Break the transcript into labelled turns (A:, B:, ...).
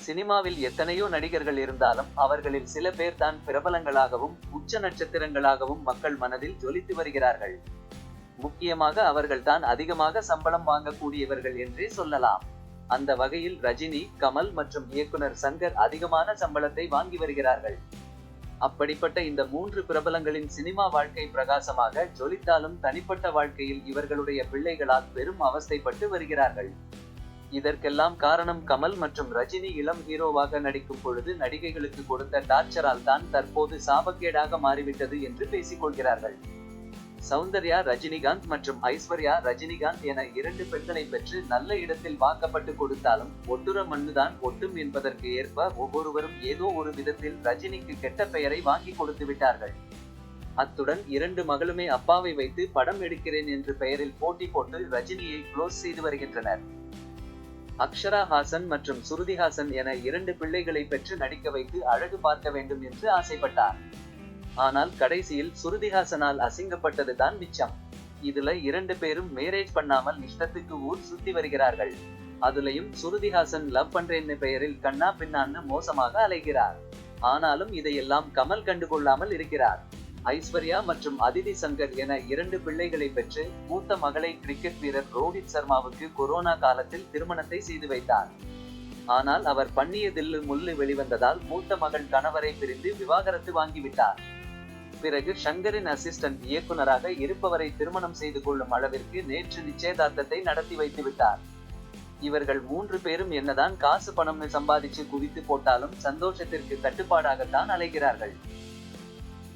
A: சினிமாவில் எத்தனையோ நடிகர்கள் இருந்தாலும் அவர்களில் சில பேர் தான் பிரபலங்களாகவும் உச்ச நட்சத்திரங்களாகவும் மக்கள் மனதில் ஜொலித்து வருகிறார்கள். முக்கியமாக அவர்கள்தான் அதிகமாக சம்பளம் வாங்கக்கூடியவர்கள் என்றே சொல்லலாம். அந்த வகையில் ரஜினி, கமல் மற்றும் இயக்குனர் சங்கர் அதிகமான சம்பளத்தை வாங்கி வருகிறார்கள். அப்படிப்பட்ட இந்த 3 பிரபலங்களின் சினிமா வாழ்க்கை பிரகாசமாக ஜொலித்தாலும் தனிப்பட்ட வாழ்க்கையில் இவர்களுடைய பிள்ளைகளால் பெரும் அவஸ்தைப்பட்டு வருகிறார்கள். இதற்கெல்லாம் காரணம் கமல் மற்றும் ரஜினி இளம் ஹீரோவாக நடிக்கும் பொழுது நடிகைகளுக்கு கொடுத்த டார்ச்சரால் தான் தற்போது சாபக்கேடாக மாறிவிட்டது என்று பேசிக்கொள்கிறார்கள். சௌந்தர்யா ரஜினிகாந்த் மற்றும் ஐஸ்வர்யா ரஜினிகாந்த் என 2 பெண்களை பெற்று நல்ல இடத்தில் வாக்கப்பட்டு கொடுத்தாலும் ஒட்டுற மண்ணுதான் ஒட்டும் என்பதற்கு ஏற்ப ஒவ்வொருவரும் ஏதோ ஒரு விதத்தில் ரஜினிக்கு கெட்ட பெயரை வாங்கி கொடுத்து விட்டார்கள். அத்துடன் 2 மகளுமே அப்பாவை வைத்து படம் எடுக்கிறேன் என்று பெயரில் போட்டி போட்டு ரஜினியை க்ளோஸ் செய்து வருகின்றனர். அக்ஷரா ஹாசன் மற்றும் சுருதி ஹாசன் என 2 பிள்ளைகளை பெற்று நடிக்க வைத்து அழகு பார்க்க வேண்டும் என்று ஆசைப்பட்டார். ஆனால் கடைசியில் சுருதிஹாசனால் அசிங்கப்பட்டது தான் மிச்சம். இதுல 2 பேரும் மேரேஜ் பண்ணாமல் இஷ்டத்துக்கு ஊர் சுத்தி வருகிறார்கள். அதுலயும் சுருதிஹாசன் லவ் பண்றேன்னு பெயரில் கண்ணா பின்னான்னு மோசமாக அலைகிறார். ஆனாலும் இதையெல்லாம் கமல் கண்டுகொள்ளாமல் இருக்கிறார். ஐஸ்வர்யா மற்றும் அதிதி சங்கர் என 2 பிள்ளைகளை பெற்று மூத்த மகளை கிரிக்கெட் வீரர் ரோஹித் சர்மாவுக்கு கொரோனா காலத்தில் திருமணத்தை செய்து வைத்தார். ஆனால் அவர் பண்ணிய தில்லு முள்ளு வெளிவந்ததால் மூத்த மகள் கணவரை பிரிந்து விவாகரத்து வாங்கிவிட்டார். பிறகு ஷங்கரின் அசிஸ்டன்ட் இயக்குனராக இருப்பவரை திருமணம் செய்து கொள்ளும் அளவிற்கு நேற்று நிச்சயதார்த்தத்தை நடத்தி வைத்து விட்டார். இவர்கள் 3 பேரும் என்னதான் காசு பணம்னு சம்பாதிச்சு குவித்து போட்டாலும் சந்தோஷத்திற்கு தட்டுப்பாடாகத்தான் அலைகிறார்கள்.